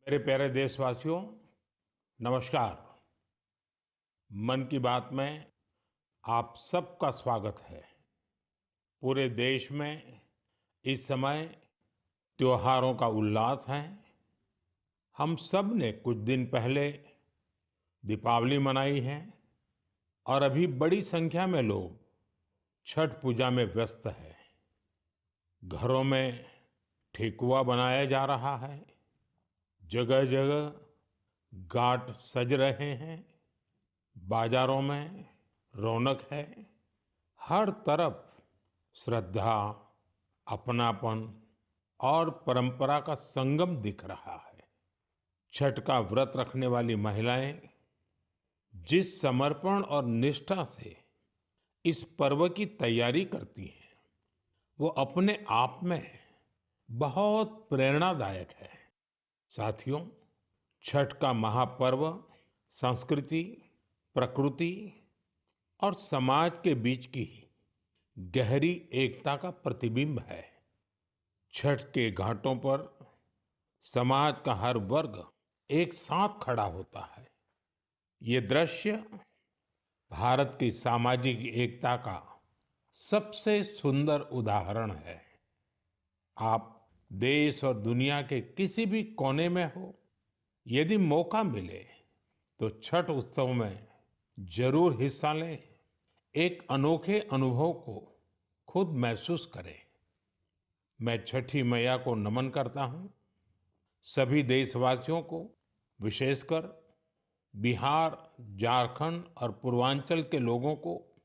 मेरे प्यारे देशवासियों, नमस्कार। मन की बात में आप सबका स्वागत है। पूरे देश में इस समय त्योहारों का उल्लास है। हम सब ने कुछ दिन पहले दीपावली मनाई है और अभी बड़ी संख्या में लोग छठ पूजा में व्यस्त हैं। घरों में ठेकुआ बनाया जा रहा है। जगह जगह घाट सज रहे हैं। बाजारों में रौनक है। हर तरफ श्रद्धा, अपनापन और परंपरा का संगम दिख रहा है। छठ का व्रत रखने वाली महिलाएं जिस समर्पण और निष्ठा से इस पर्व की तैयारी करती हैं, वो अपने आप में बहुत प्रेरणादायक है। साथियों, छठ का महापर्व संस्कृति, प्रकृति और समाज के बीच की गहरी एकता का प्रतिबिंब है। छठ के घाटों पर समाज का हर वर्ग एक साथ खड़ा होता है। ये दृश्य भारत की सामाजिक एकता का सबसे सुंदर उदाहरण है। आप देश और दुनिया के किसी भी कोने में हो, यदि मौका मिले तो छठ उत्सव में जरूर हिस्सा लें। एक अनोखे अनुभव को खुद महसूस करें। मैं छठी मैया को नमन करता हूं। सभी देशवासियों को, विशेषकर बिहार, झारखंड और पूर्वांचल के लोगों को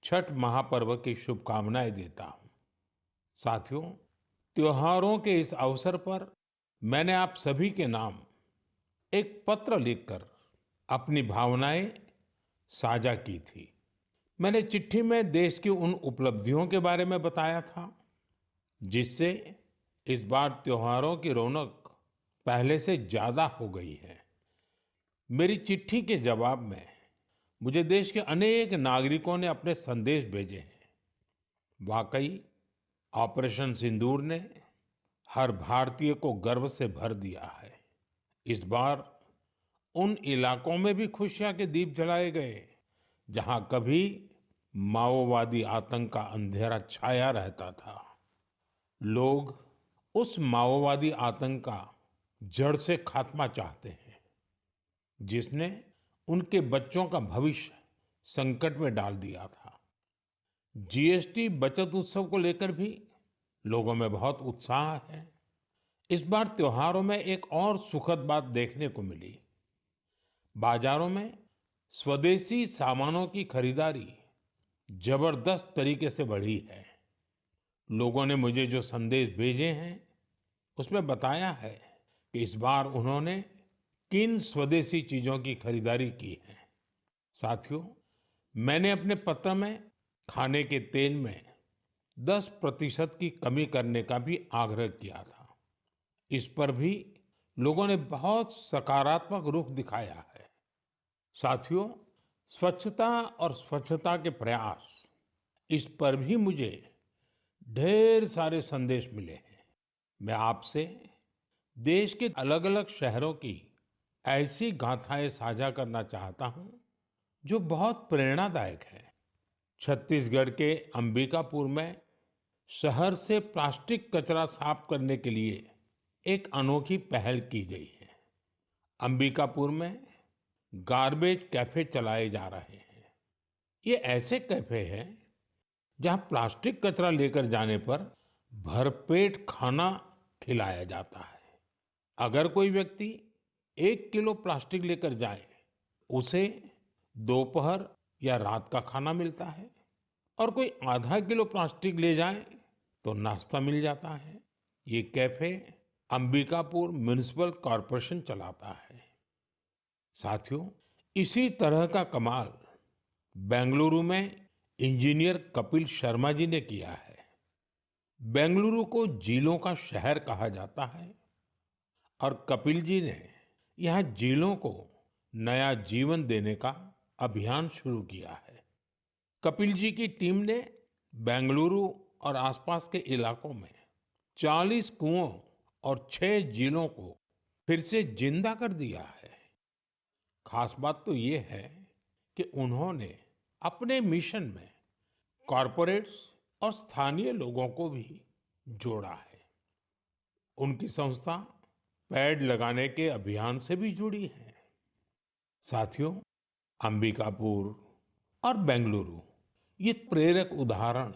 छठ महापर्व की शुभकामनाएं देता हूं। साथियों, त्योहारों के इस अवसर पर मैंने आप सभी के नाम एक पत्र लिखकर अपनी भावनाएं साझा की थी। मैंने चिट्ठी में देश की उन उपलब्धियों के बारे में बताया था जिससे इस बार त्योहारों की रौनक पहले से ज्यादा हो गई है। मेरी चिट्ठी के जवाब में मुझे देश के अनेक नागरिकों ने अपने संदेश भेजे हैं। वाकई ऑपरेशन सिंदूर ने हर भारतीय को गर्व से भर दिया है। इस बार उन इलाकों में भी खुशियां के दीप जलाए गए जहां कभी माओवादी आतंक का अंधेरा छाया रहता था। लोग उस माओवादी आतंक का जड़ से खात्मा चाहते हैं जिसने उनके बच्चों का भविष्य संकट में डाल दिया था। जीएसटी बचत उत्सव को लेकर भी लोगों में बहुत उत्साह है। इस बार त्योहारों में एक और सुखद बात देखने को मिली। बाजारों में स्वदेशी सामानों की खरीदारी जबरदस्त तरीके से बढ़ी है। लोगों ने मुझे जो संदेश भेजे हैं उसमें बताया है कि इस बार उन्होंने किन स्वदेशी चीजों की खरीदारी की है। साथियों, मैंने अपने पत्र में खाने के तेल में 10% की कमी करने का भी आग्रह किया था। इस पर भी लोगों ने बहुत सकारात्मक रुख दिखाया है। साथियों, स्वच्छता और स्वच्छता के प्रयास, इस पर भी मुझे ढेर सारे संदेश मिले हैं। मैं आपसे देश के अलग-अलग शहरों की ऐसी गाथाएं साझा करना चाहता हूं जो बहुत प्रेरणादायक है। छत्तीसगढ़ के अंबिकापुर में शहर से प्लास्टिक कचरा साफ करने के लिए एक अनोखी पहल की गई है। अंबिकापुर में गार्बेज कैफे चलाए जा रहे हैं। ये ऐसे कैफे हैं जहां प्लास्टिक कचरा लेकर जाने पर भरपेट खाना खिलाया जाता है। अगर कोई व्यक्ति 1 किलो प्लास्टिक लेकर जाए, उसे दोपहर या रात का खाना मिलता है और कोई आधा किलो प्लास्टिक ले जाए तो नाश्ता मिल जाता है। ये कैफे अंबिकापुर म्युनिसिपल कॉर्पोरेशन चलाता है। साथियों, इसी तरह का कमाल बेंगलुरु में इंजीनियर कपिल शर्मा जी ने किया है। बेंगलुरु को झीलों का शहर कहा जाता है और कपिल जी ने यहाँ झीलों को नया जीवन देने का अभियान शुरू किया है। कपिल जी की टीम ने बेंगलुरु और आसपास के इलाकों में 40 कुओं और 6 झीलों को फिर से जिंदा कर दिया है। खास बात तो ये है कि उन्होंने अपने मिशन में कॉरपोरेट्स और स्थानीय लोगों को भी जोड़ा है। उनकी संस्था पेड़ लगाने के अभियान से भी जुड़ी है। साथियों, अंबिकापुर और बेंगलुरु ये प्रेरक उदाहरण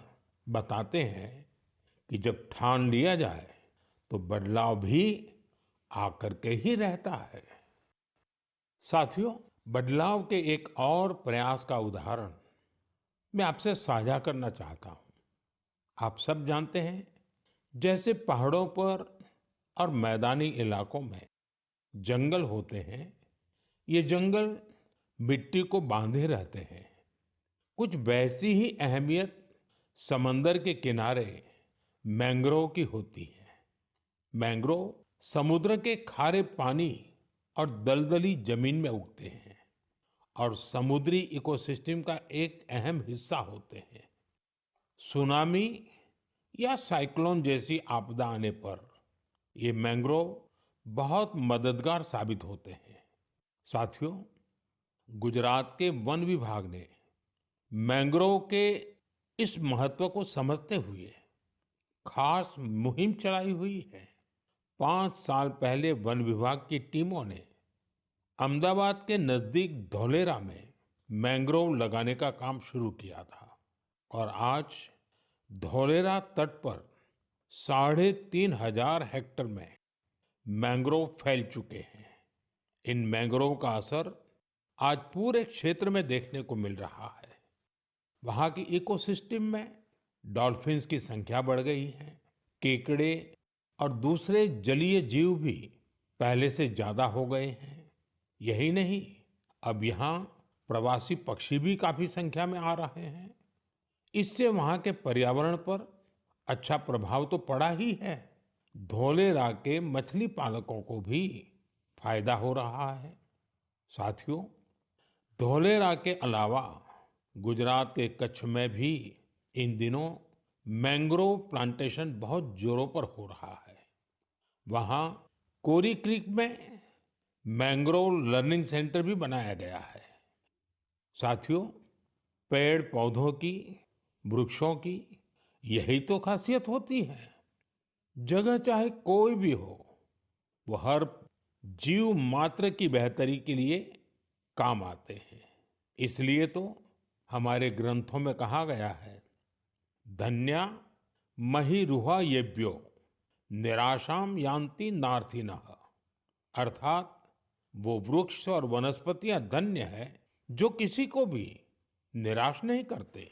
बताते हैं कि जब ठान लिया जाए तो बदलाव भी आकर के ही रहता है। साथियों, बदलाव के एक और प्रयास का उदाहरण मैं आपसे साझा करना चाहता हूं। आप सब जानते हैं, जैसे पहाड़ों पर और मैदानी इलाकों में जंगल होते हैं, ये जंगल मिट्टी को बांधे रहते हैं। कुछ वैसी ही अहमियत समंदर के किनारे मैंग्रोव की होती है। मैंग्रोव समुद्र के खारे पानी और दलदली जमीन में उगते हैं और समुद्री इकोसिस्टम का एक अहम हिस्सा होते हैं। सुनामी या साइक्लोन जैसी आपदा आने पर ये मैंग्रोव बहुत मददगार साबित होते हैं। साथियों, गुजरात के वन विभाग ने मैंग्रोव के इस महत्व को समझते हुए खास मुहिम चलाई हुई है। 5 साल पहले वन विभाग की टीमों ने अहमदाबाद के नजदीक धौलेरा में मैंग्रोव लगाने का काम शुरू किया था और आज धौलेरा तट पर 3,500 हेक्टेयर में मैंग्रोव फैल चुके हैं। इन मैंग्रोव का असर आज पूरे क्षेत्र में देखने को मिल रहा है। वहां की इकोसिस्टम में डॉल्फिन्स की संख्या बढ़ गई है। केकड़े और दूसरे जलीय जीव भी पहले से ज्यादा हो गए हैं। यही नहीं, अब यहाँ प्रवासी पक्षी भी काफी संख्या में आ रहे हैं। इससे वहां के पर्यावरण पर अच्छा प्रभाव तो पड़ा ही है। धौलेरा के मछली पालकों को भी फायदा हो रहा है। साथियों, धौलेरा के अलावा गुजरात के कच्छ में भी इन दिनों मैंग्रोव प्लांटेशन बहुत जोरों पर हो रहा है। वहां कोरी क्रीक में मैंग्रोव लर्निंग सेंटर भी बनाया गया है। साथियों, पेड़ पौधों की, वृक्षों की यही तो खासियत होती है। जगह चाहे कोई भी हो, वो हर जीव मात्र की बेहतरी के लिए काम आते हैं। इसलिए तो हमारे ग्रंथों में कहा गया है, धन्या महिरुहा येभ्यो निराशाम यान्ति नार्थिनः। अर्थात वो वृक्ष और वनस्पतियां धन्य है जो किसी को भी निराश नहीं करते।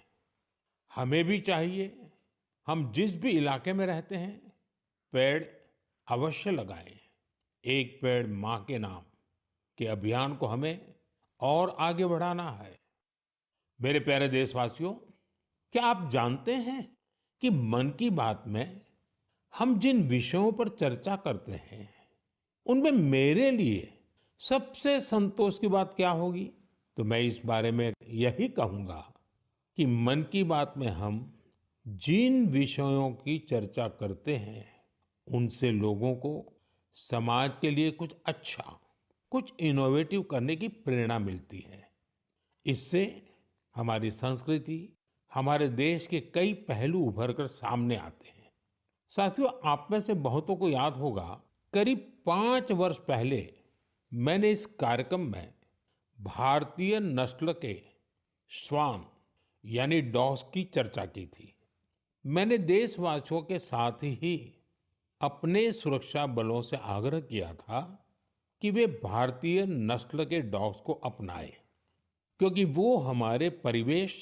हमें भी चाहिए, हम जिस भी इलाके में रहते हैं, पेड़ अवश्य लगाएं। एक पेड़ मां के नाम के अभियान को हमें और आगे बढ़ाना है। मेरे प्यारे देशवासियों, क्या आप जानते हैं कि मन की बात में हम जिन विषयों पर चर्चा करते हैं, उनमें मेरे लिए सबसे संतोष की बात क्या होगी? तो मैं इस बारे में यही कहूंगा कि मन की बात में हम जिन विषयों की चर्चा करते हैं, उनसे लोगों को समाज के लिए कुछ अच्छा, कुछ इनोवेटिव करने की प्रेरणा मिलती है। इससे हमारी संस्कृति, हमारे देश के कई पहलू उभर कर सामने आते हैं। साथियों, आप में से बहुतों को याद होगा, करीब 5 वर्ष पहले मैंने इस कार्यक्रम में भारतीय नस्ल के श्वान यानी डॉग्स की चर्चा की थी। मैंने देशवासियों के साथ ही अपने सुरक्षा बलों से आग्रह किया था कि वे भारतीय नस्ल के डॉग्स को अपनाएं, क्योंकि वो हमारे परिवेश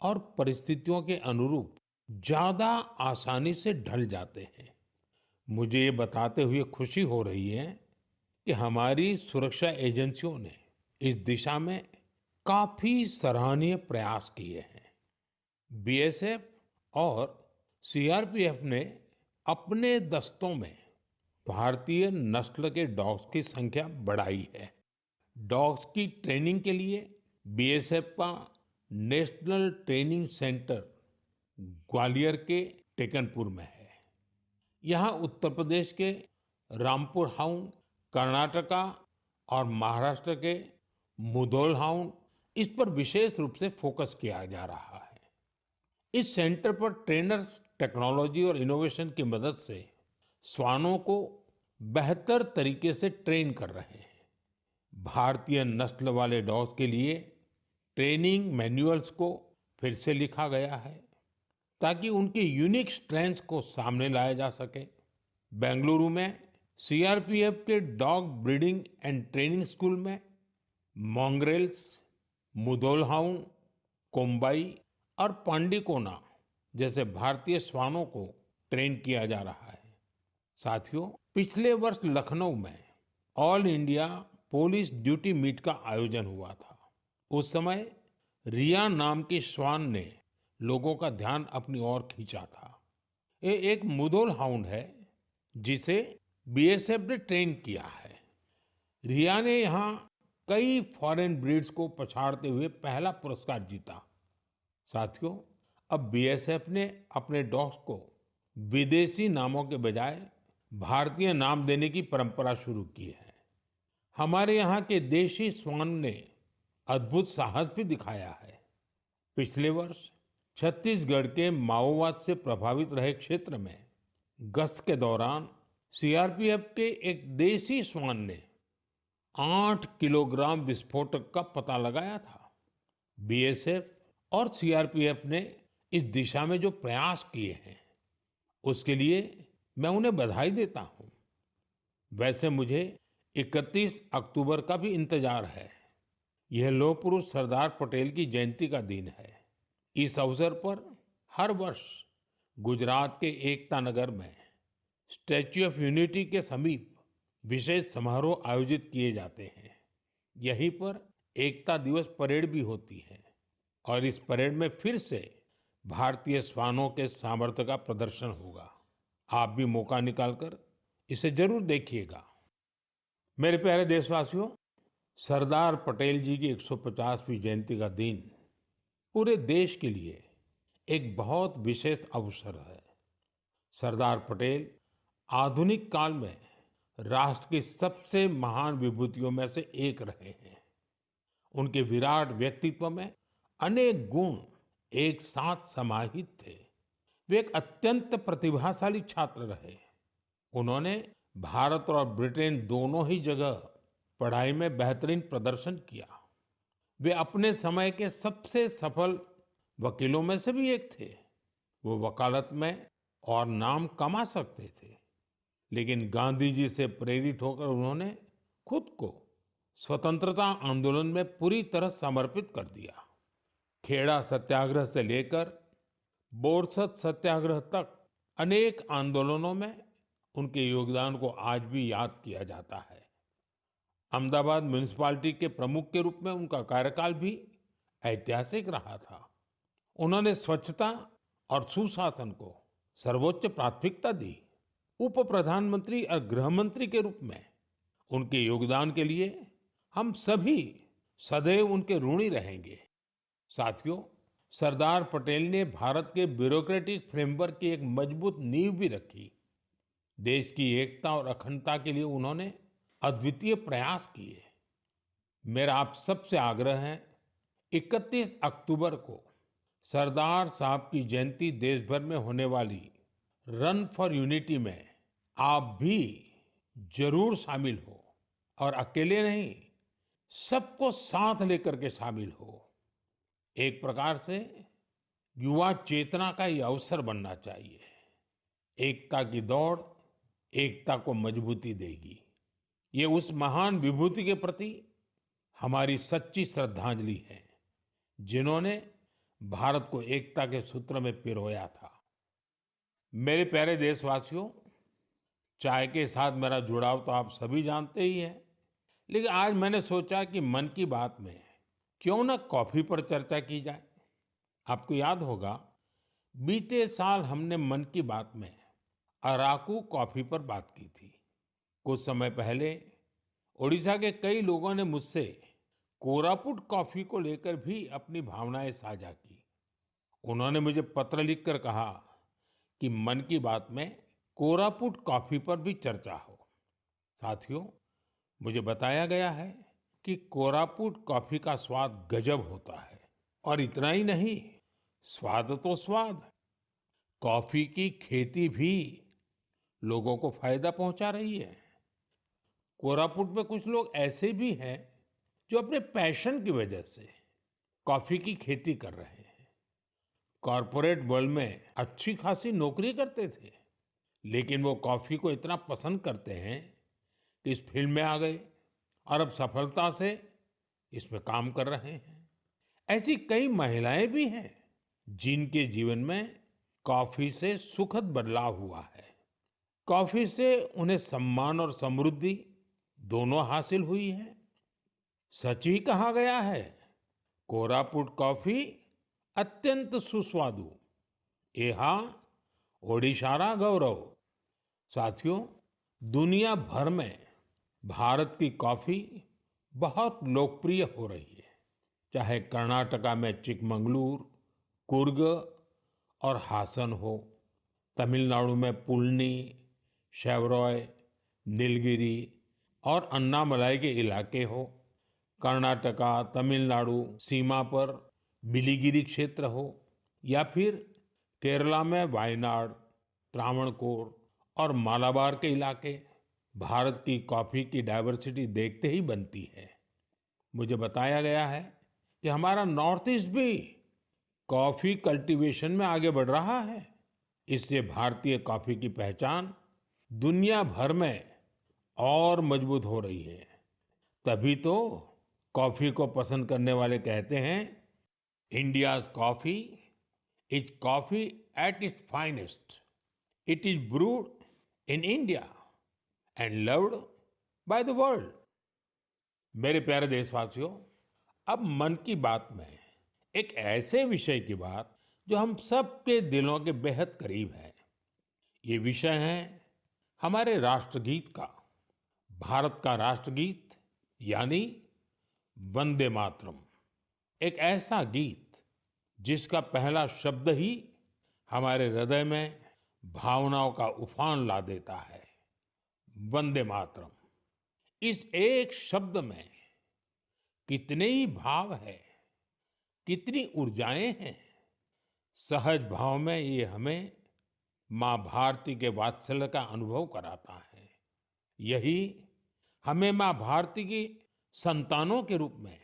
और परिस्थितियों के अनुरूप ज्यादा आसानी से ढल जाते हैं। मुझे ये बताते हुए खुशी हो रही है कि हमारी सुरक्षा एजेंसियों ने इस दिशा में काफी सराहनीय प्रयास किए हैं। बीएसएफ और सीआरपीएफ ने अपने दस्तों में भारतीय नस्ल के डॉग्स की संख्या बढ़ाई है। डॉग्स की ट्रेनिंग के लिए बीएसएफ का नेशनल ट्रेनिंग सेंटर ग्वालियर के टेकनपुर में है। यहाँ उत्तर प्रदेश के रामपुर हाउंड, कर्नाटका और महाराष्ट्र के मुधोल हाउंड, इस पर विशेष रूप से फोकस किया जा रहा है। इस सेंटर पर ट्रेनर्स टेक्नोलॉजी और इनोवेशन की मदद से श्वानों को बेहतर तरीके से ट्रेन कर रहे हैं। भारतीय नस्ल वाले डॉग्स के लिए ट्रेनिंग मैनुअल्स को फिर से लिखा गया है ताकि उनके यूनिक स्ट्रेंथ्स को सामने लाया जा सके। बेंगलुरु में सीआरपीएफ के dog breeding and training school में मॉन्ग्रेल्स, मुधोल हाउंड, कोम्बाई और पांडिकोना जैसे भारतीय श्वानों को ट्रेन किया जा रहा है। साथियों, पिछले वर्ष लखनऊ में all India police duty meet का आयोजन हुआ था। उस समय रिया नाम की श्वान ने लोगों का ध्यान अपनी ओर खींचा था। ये एक मुधोल हाउंड है जिसे बीएसएफ ने ट्रेन किया है। रिया ने यहाँ कई फॉरेन ब्रीड्स को पछाड़ते हुए पहला पुरस्कार जीता। साथियों, अब बीएसएफ ने अपने डॉग्स को विदेशी नामों के बजाय भारतीय नाम देने की परंपरा शुरू की है। हमारे यहाँ के देशी श्वान ने अद्भुत साहस भी दिखाया है। पिछले वर्ष छत्तीसगढ़ के माओवाद से प्रभावित रहे क्षेत्र में गश्त के दौरान सीआरपीएफ के एक देसी श्वान ने 8 किलोग्राम विस्फोटक का पता लगाया था। बीएसएफ और सीआरपीएफ ने इस दिशा में जो प्रयास किए हैं उसके लिए मैं उन्हें बधाई देता हूं। वैसे मुझे 31 अक्टूबर का भी इंतजार है। यह लौह पुरुष सरदार पटेल की जयंती का दिन है। इस अवसर पर हर वर्ष गुजरात के एकता नगर में स्टैच्यू ऑफ यूनिटी के समीप विशेष समारोह आयोजित किए जाते हैं। यहीं पर एकता दिवस परेड भी होती है और इस परेड में फिर से भारतीय श्वानों के सामर्थ्य का प्रदर्शन होगा। आप भी मौका निकालकर इसे जरूर देखिएगा। मेरे प्यारे देशवासियों, सरदार पटेल जी की 150वीं जयंती का दिन पूरे देश के लिए एक बहुत विशेष अवसर है। सरदार पटेल आधुनिक काल में राष्ट्र की सबसे महान विभूतियों में से एक रहे हैं। उनके विराट व्यक्तित्व में अनेक गुण एक साथ समाहित थे। वे एक अत्यंत प्रतिभाशाली छात्र रहे। उन्होंने भारत और ब्रिटेन दोनों ही जगह पढ़ाई में बेहतरीन प्रदर्शन किया। वे अपने समय के सबसे सफल वकीलों में से भी एक थे। वो वकालत में और नाम कमा सकते थे, लेकिन गांधी जी से प्रेरित होकर उन्होंने खुद को स्वतंत्रता आंदोलन में पूरी तरह समर्पित कर दिया। खेड़ा सत्याग्रह से लेकर बोरसद सत्याग्रह तक अनेक आंदोलनों में उनके योगदान को आज भी याद किया जाता है। अहमदाबाद म्युनिसिपैलिटी के प्रमुख के रूप में उनका कार्यकाल भी ऐतिहासिक रहा था। उन्होंने स्वच्छता और सुशासन को सर्वोच्च प्राथमिकता दी। उप प्रधानमंत्री और गृह मंत्री के रूप में उनके योगदान के लिए हम सभी सदैव उनके ऋणी रहेंगे। साथियों, सरदार पटेल ने भारत के ब्यूरोक्रेटिक फ्रेमवर्क की एक मजबूत नींव भी रखी। देश की एकता और अखंडता के लिए उन्होंने अद्वितीय प्रयास किए। मेरा आप सबसे आग्रह है, 31 अक्टूबर को सरदार साहब की जयंती देश भर में होने वाली रन फॉर यूनिटी में आप भी जरूर शामिल हो और अकेले नहीं, सबको साथ लेकर के शामिल हो। एक प्रकार से युवा चेतना का ये अवसर बनना चाहिए। एकता की दौड़ एकता को मजबूती देगी। ये उस महान विभूति के प्रति हमारी सच्ची श्रद्धांजलि है जिन्होंने भारत को एकता के सूत्र में पिरोया था। मेरे प्यारे देशवासियों, चाय के साथ मेरा जुड़ाव तो आप सभी जानते ही हैं, लेकिन आज मैंने सोचा कि मन की बात में क्यों ना कॉफी पर चर्चा की जाए। आपको याद होगा, बीते साल हमने मन की बात में अराकू कॉफी पर बात की थी। कुछ समय पहले ओडिशा के कई लोगों ने मुझसे कोरापुट कॉफी को लेकर भी अपनी भावनाएं साझा की। उन्होंने मुझे पत्र लिखकर कहा कि मन की बात में कोरापुट कॉफी पर भी चर्चा हो। साथियों, मुझे बताया गया है कि कोरापुट कॉफी का स्वाद गजब होता है। और इतना ही नहीं, स्वाद तो स्वाद, कॉफी की खेती भी लोगों को फायदा पहुंचा रही है। कोरापुट में कुछ लोग ऐसे भी हैं जो अपने पैशन की वजह से कॉफी की खेती कर रहे हैं। कॉरपोरेट वर्ल्ड में अच्छी खासी नौकरी करते थे, लेकिन वो कॉफी को इतना पसंद करते हैं कि इस फील्ड में आ गए और अब सफलता से इसमें काम कर रहे हैं। ऐसी कई महिलाएं भी हैं जिनके जीवन में कॉफी से सुखद बदलाव हुआ है। कॉफी से उन्हें सम्मान और समृद्धि दोनों हासिल हुई है। सच ही कहा गया है, कोरापुट कॉफी अत्यंत सुस्वादु, एहा ओडिशारा गौरव। साथियों, दुनिया भर में भारत की कॉफी बहुत लोकप्रिय हो रही है। चाहे कर्नाटका में चिकमंगलूर, कुर्ग और हासन हो, तमिलनाडु में पुल्नी, शेवरॉय, नीलगिरी और अन्नामलाई के इलाके हो, कर्नाटका तमिलनाडु सीमा पर बिलिगिरी क्षेत्र हो, या फिर केरला में वायनाड, त्रावणकोर और मालाबार के इलाके, भारत की कॉफी की डाइवर्सिटी देखते ही बनती है। मुझे बताया गया है कि हमारा नॉर्थ ईस्ट भी कॉफी कल्टीवेशन में आगे बढ़ रहा है। इससे भारतीय कॉफी की पहचान दुनिया भर में और मजबूत हो रही है। तभी तो कॉफी को पसंद करने वाले कहते हैं, India's coffee is coffee at its finest. It is brood in India and loved by the world. मेरे प्यारे देशवासियों, अब मन की बात में एक ऐसे विषय की बात जो हम सबके दिलों के बेहद करीब है। ये विषय है हमारे राष्ट्रगीत का। भारत का राष्ट्रगीत यानी वंदे मातरम। एक ऐसा गीत जिसका पहला शब्द ही हमारे हृदय में भावनाओं का उफान ला देता है। वंदे मातरम, इस एक शब्द में कितने ही भाव है, कितनी ऊर्जाएं हैं। सहज भाव में ये हमें माँ भारती के वात्सल्य का अनुभव कराता है। यही हमें माँ भारती की संतानों के रूप में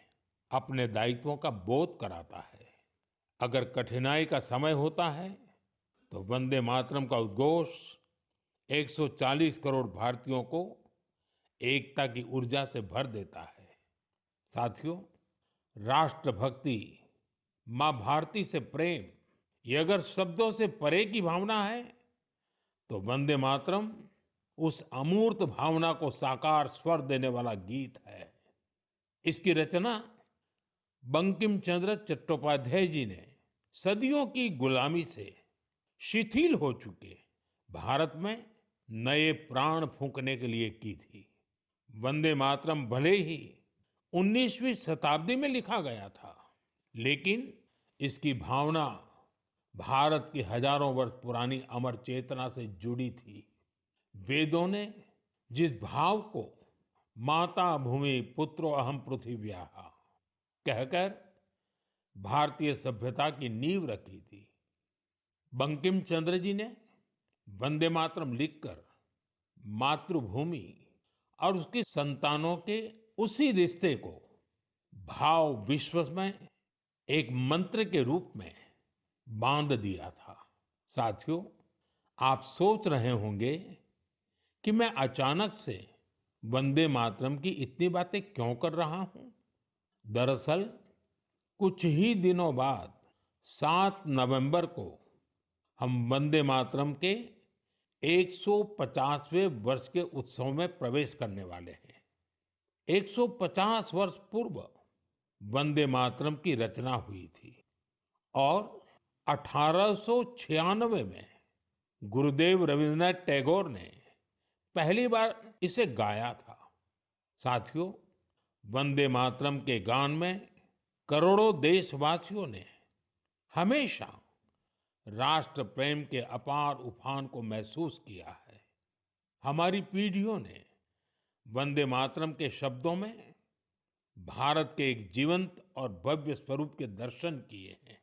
अपने दायित्वों का बोध कराता है। अगर कठिनाई का समय होता है तो वंदे मातरम का उद्घोष 140 करोड़ भारतीयों को एकता की ऊर्जा से भर देता है। साथियों, राष्ट्रभक्ति, माँ भारती से प्रेम, ये अगर शब्दों से परे की भावना है तो वंदे मातरम उस अमूर्त भावना को साकार स्वर देने वाला गीत है। इसकी रचना बंकिम चंद्र चट्टोपाध्याय जी ने सदियों की गुलामी से शिथिल हो चुके भारत में नए प्राण फूंकने के लिए की थी। वंदे मातरम भले ही 19वीं शताब्दी में लिखा गया था, लेकिन इसकी भावना भारत की हजारों वर्ष पुरानी अमर चेतना से जुड़ी थी। वेदों ने जिस भाव को माता भूमि पुत्रो अहम पृथिव्याः कहकर भारतीय सभ्यता की नींव रखी थी, बंकिम चंद्र जी ने वंदे मातरम लिखकर मातृभूमि और उसकी संतानों के उसी रिश्ते को भाव विश्व में एक मंत्र के रूप में बांध दिया था। साथियों, आप सोच रहे होंगे कि मैं अचानक से वंदे मातरम की इतनी बातें क्यों कर रहा हूं। दरअसल कुछ ही दिनों बाद 7 नवंबर को हम वंदे मातरम के 150वें वर्ष के उत्सव में प्रवेश करने वाले हैं। 150 वर्ष पूर्व वंदे मातरम की रचना हुई थी और 1896 में गुरुदेव रविंद्रनाथ टैगोर ने पहली बार इसे गाया था। साथियों, वंदे मातरम के गान में करोड़ों देशवासियों ने हमेशा राष्ट्र प्रेम के अपार उफान को महसूस किया है। हमारी पीढ़ियों ने वंदे मातरम के शब्दों में भारत के एक जीवंत और भव्य स्वरूप के दर्शन किए हैं।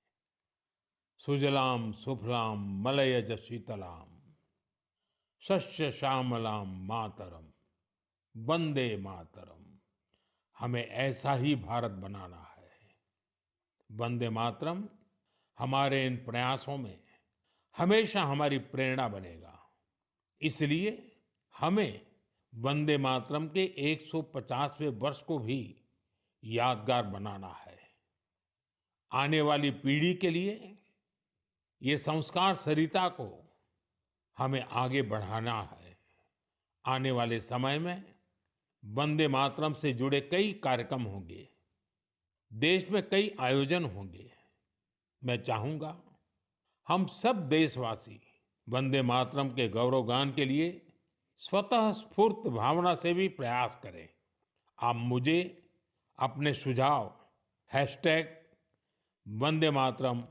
सुजलाम सुफलाम मलयज शीतलाम शस्य श्यामलाम मातरम वंदे मातरम। हमें ऐसा ही भारत बनाना है। वंदे मातरम हमारे इन प्रयासों में हमेशा हमारी प्रेरणा बनेगा। इसलिए हमें वंदे मातरम के 150वें वर्ष को भी यादगार बनाना है। आने वाली पीढ़ी के लिए ये संस्कार सरिता को हमें आगे बढ़ाना है। आने वाले समय में वंदे मातरम से जुड़े कई कार्यक्रम होंगे, देश में कई आयोजन होंगे। मैं चाहूंगा हम सब देशवासी वंदे मातरम के गौरवगान के लिए स्वतः स्फूर्त भावना से भी प्रयास करें। आप मुझे अपने सुझाव हैशटैग वंदे मातरम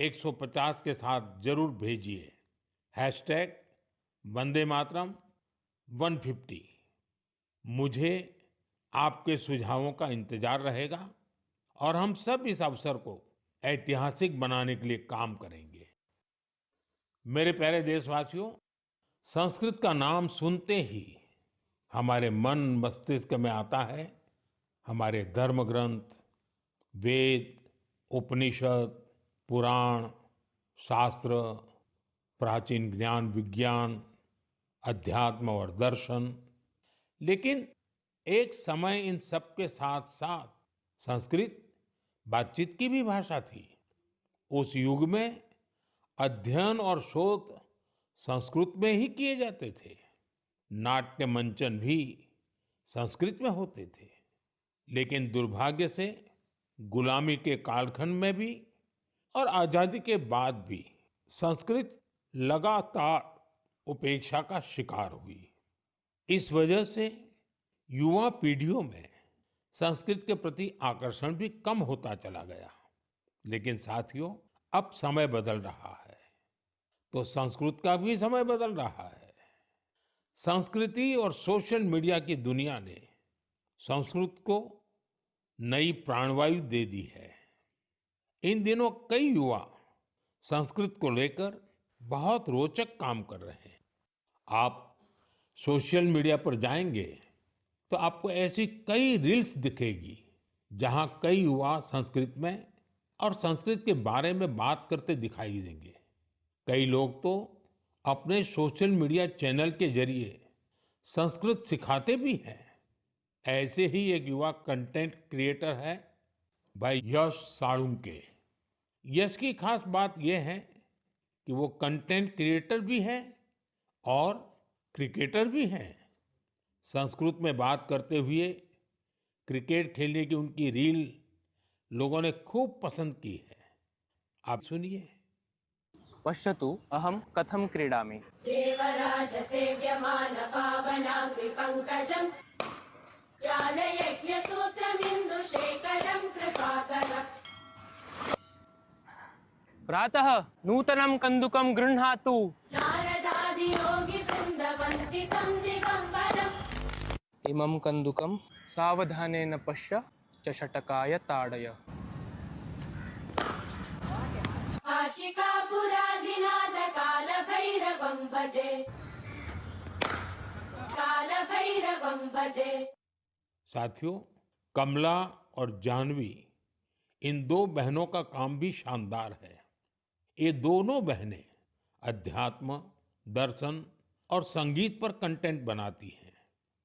150 के साथ जरूर भेजिए। हैशटैग वंदे मातरम 150। मुझे आपके सुझावों का इंतजार रहेगा और हम सब इस अवसर को ऐतिहासिक बनाने के लिए काम करेंगे। मेरे प्यारे देशवासियों, संस्कृत का नाम सुनते ही हमारे मन मस्तिष्क में आता है हमारे धर्म ग्रंथ, वेद, उपनिषद, पुराण, शास्त्र, प्राचीन ज्ञान विज्ञान, अध्यात्म और दर्शन। लेकिन एक समय इन सब के साथ साथ संस्कृत बातचीत की भी भाषा थी। उस युग में अध्ययन और शोध संस्कृत में ही किए जाते थे। नाट्य मंचन भी संस्कृत में होते थे। लेकिन दुर्भाग्य से गुलामी के कालखंड में भी और आजादी के बाद भी संस्कृत लगातार उपेक्षा का शिकार हुई। इस वजह से युवा पीढ़ियों में संस्कृत के प्रति आकर्षण भी कम होता चला गया। लेकिन साथियों, अब समय बदल रहा है, तो संस्कृत का भी समय बदल रहा है। संस्कृति और सोशल मीडिया की दुनिया ने संस्कृत को नई प्राणवायु दे दी है। इन दिनों कई युवा संस्कृत को लेकर बहुत रोचक काम कर रहे हैं। आप सोशल मीडिया पर जाएंगे तो आपको ऐसी कई रील्स दिखेगी जहां कई युवा संस्कृत में और संस्कृत के बारे में बात करते दिखाई देंगे। कई लोग तो अपने सोशल मीडिया चैनल के जरिए संस्कृत सिखाते भी हैं। ऐसे ही एक युवा कंटेंट क्रिएटर है भाई यश साळुंके। यश की खास बात यह है कि वो कंटेंट क्रिएटर भी है और क्रिकेटर भी हैं। संस्कृत में बात करते हुए क्रिकेट खेलने की उनकी रील लोगों ने खूब पसंद की है। आप सुनिए। पश्यतु अहं कथं क्रीडामि। देवराज सेव्यमान पावनाङ्घ्रि पङ्कजम् ज्ञानयज्ञसूत्रमिन्दुशेखरं कृपाकरम्। प्रातः नूतनं कन्दुकं गृह्णातु। नारदादियोगिवृन्दवन्दितं दिगम्बरम्। इमं कन्दुकं सावधानेन पश्य चषटकाय ताडय। आशिकापुराधिनाथ कालभैरवं भजे, कालभैरवं भजे। साथियों, कमला और जानवी, इन दो बहनों का काम भी शानदार है। ये दोनों बहनें अध्यात्म, दर्शन और संगीत पर कंटेंट बनाती हैं।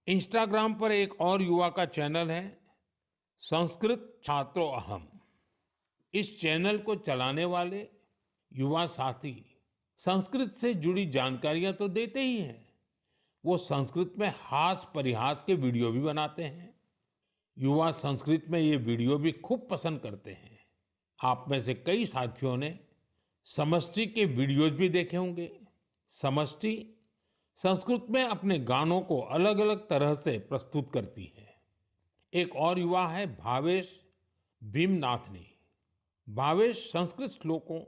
इंस्टाग्राम पर एक और युवा का चैनल है संस्कृत छात्रो अहम। इस चैनल को चलाने वाले युवा साथी संस्कृत से जुड़ी जानकारियां तो देते ही हैं, वो संस्कृत में हास परिहास के वीडियो भी बनाते हैं। युवा संस्कृत में ये वीडियो भी खूब पसंद करते हैं। आप में से कई साथियों ने समष्टि के वीडियोज भी देखे होंगे। समष्टि संस्कृत में अपने गानों को अलग अलग तरह से प्रस्तुत करती है। एक और युवा है भावेश भीमनाथनी। भावेश संस्कृत श्लोकों,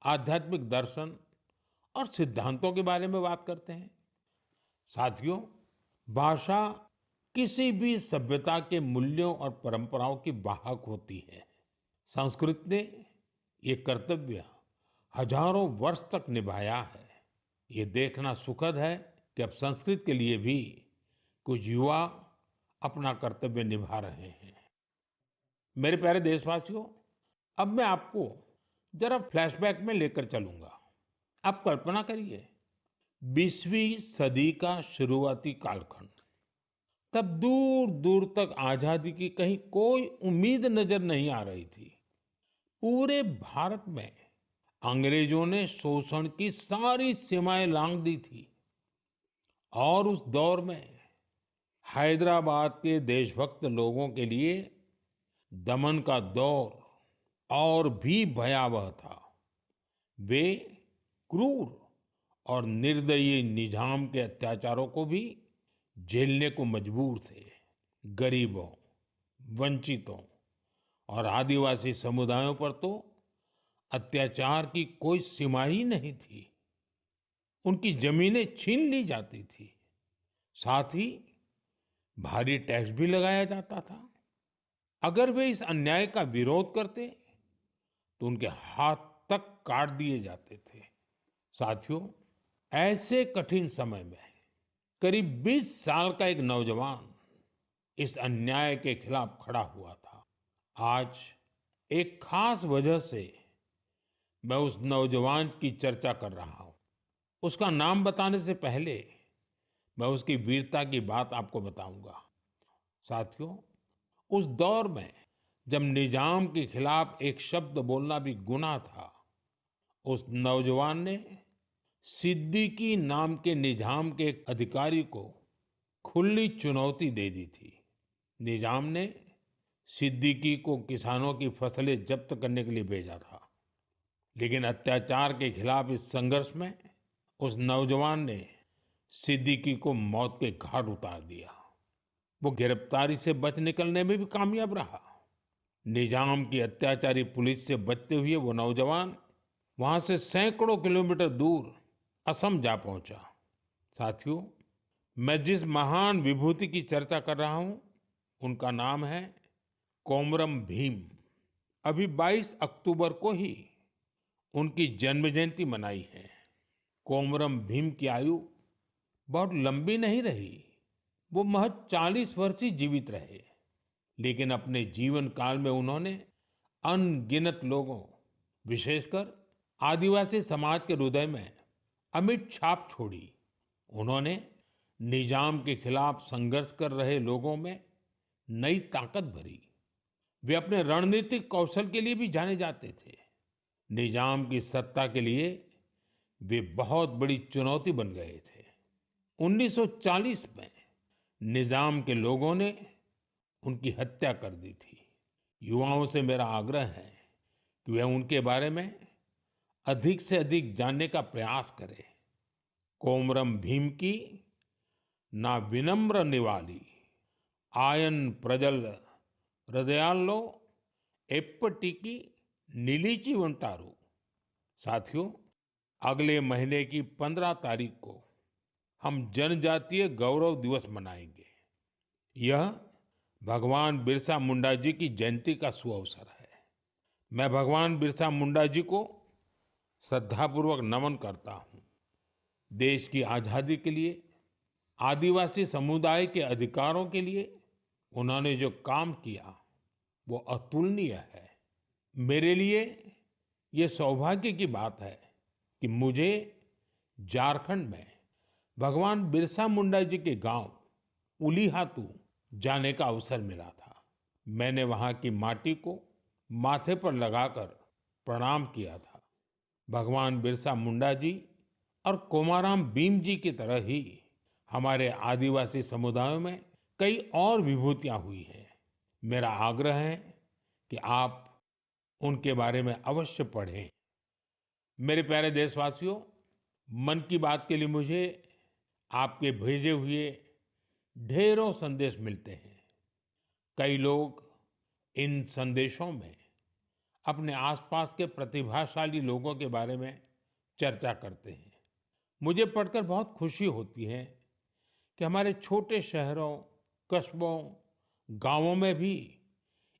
आध्यात्मिक दर्शन और सिद्धांतों के बारे में बात करते हैं। साथियों, भाषा किसी भी सभ्यता के मूल्यों और परंपराओं की वाहक होती है। संस्कृत ने ये कर्तव्य हजारों वर्ष तक निभाया है। ये देखना सुखद है कि अब संस्कृत के लिए भी कुछ युवा अपना कर्तव्य निभा रहे हैं। मेरे प्यारे देशवासियों, अब मैं आपको जरा फ्लैशबैक में लेकर चलूंगा। आप कल्पना करिए, 20वीं सदी का शुरुआती कालखंड। तब दूर दूर तक आजादी की कहीं कोई उम्मीद नजर नहीं आ रही थी। पूरे भारत में अंग्रेजों ने शोषण की सारी सीमाएं लांघ दी थी और उस दौर में हैदराबाद के देशभक्त लोगों के लिए दमन का दौर और भी भयावह था। वे क्रूर और निर्दयी निजाम के अत्याचारों को भी झेलने को मजबूर थे। गरीबों, वंचितों और आदिवासी समुदायों पर तो अत्याचार की कोई सीमा ही नहीं थी। उनकी जमीनें छीन ली जाती थी, साथ ही भारी टैक्स भी लगाया जाता था। अगर वे इस अन्याय का विरोध करते तो उनके हाथ तक काट दिए जाते थे। साथियों, ऐसे कठिन समय में करीब 20 साल का एक नौजवान इस अन्याय के खिलाफ खड़ा हुआ था। आज एक खास वजह से मैं उस नौजवान की चर्चा कर रहा हूं। उसका नाम बताने से पहले मैं उसकी वीरता की बात आपको बताऊंगा। साथियों, उस दौर में जब निजाम के खिलाफ एक शब्द बोलना भी गुनाह था, उस नौजवान ने सिद्दीकी नाम के निजाम के एक अधिकारी को खुली चुनौती दे दी थी। निजाम ने सिद्दीकी को किसानों की फसलें जब्त करने के लिए भेजा था, लेकिन अत्याचार के खिलाफ इस संघर्ष में उस नौजवान ने सिद्दीकी को मौत के घाट उतार दिया। वो गिरफ्तारी से बच निकलने में भी कामयाब रहा। निजाम की अत्याचारी पुलिस से बचते हुए वो नौजवान वहां से सैकड़ों किलोमीटर दूर असम जा पहुंचा। साथियों, मैं जिस महान विभूति की चर्चा कर रहा हूं, उनका नाम है कोमरम भीम। अभी 22 अक्टूबर को ही उनकी जन्म जयंती मनाई है। कोमरम भीम की आयु बहुत लंबी नहीं रही। वो महज 40 वर्ष ही जीवित रहे, लेकिन अपने जीवन काल में उन्होंने अनगिनत लोगों, विशेषकर आदिवासी समाज के हृदय में अमिट छाप छोड़ी। उन्होंने निजाम के खिलाफ संघर्ष कर रहे लोगों में नई ताकत भरी। वे अपने रणनीतिक कौशल के लिए भी जाने जाते थे। निजाम की सत्ता के लिए वे बहुत बड़ी चुनौती बन गए थे। 1940 में निजाम के लोगों ने उनकी हत्या कर दी थी। युवाओं से मेरा आग्रह है कि वे उनके बारे में अधिक से अधिक जानने का प्रयास करें। कोमरम भीम की ना विनम्र निवाली आयन प्रजल हृदयालो एप्पटिकी नीलीची उंटारू। साथियों, अगले महीने की 15 तारीख को हम जनजातीय गौरव दिवस मनाएंगे। यह भगवान बिरसा मुंडा जी की जयंती का सुअवसर है। मैं भगवान बिरसा मुंडा जी को श्रद्धापूर्वक नमन करता हूं। देश की आजादी के लिए, आदिवासी समुदाय के अधिकारों के लिए उन्होंने जो काम किया वो अतुलनीय है। मेरे लिए ये सौभाग्य की बात है कि मुझे झारखंड में भगवान बिरसा मुंडा जी के गांव उलीहातू जाने का अवसर मिला था। मैंने वहां की माटी को माथे पर लगाकर प्रणाम किया था। भगवान बिरसा मुंडा जी और कोमाराम भीम जी की तरह ही हमारे आदिवासी समुदायों में कई और विभूतियां हुई हैं। मेरा आग्रह है कि आप उनके बारे में अवश्य पढ़ें। मेरे प्यारे देशवासियों, मन की बात के लिए मुझे आपके भेजे हुए ढेरों संदेश मिलते हैं। कई लोग इन संदेशों में अपने आसपास के प्रतिभाशाली लोगों के बारे में चर्चा करते हैं। मुझे पढ़कर बहुत खुशी होती है कि हमारे छोटे शहरों कस्बों, गांवों में भी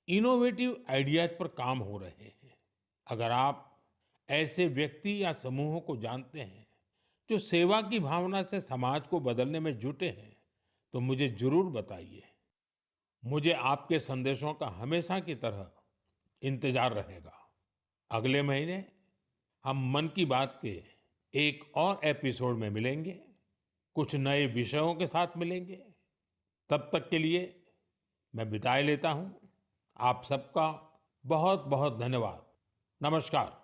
इनोवेटिव आइडियाज पर काम हो रहे हैं। अगर आप ऐसे व्यक्ति या समूहों को जानते हैं जो सेवा की भावना से समाज को बदलने में जुटे हैं, तो मुझे जरूर बताइए। मुझे आपके संदेशों का हमेशा की तरह इंतजार रहेगा। अगले महीने हम मन की बात के एक और एपिसोड में मिलेंगे, कुछ नए विषयों के साथ मिलेंगे। तब तक के लिए मैं विदाई लेता हूं। आप सबका बहुत बहुत धन्यवाद। नमस्कार।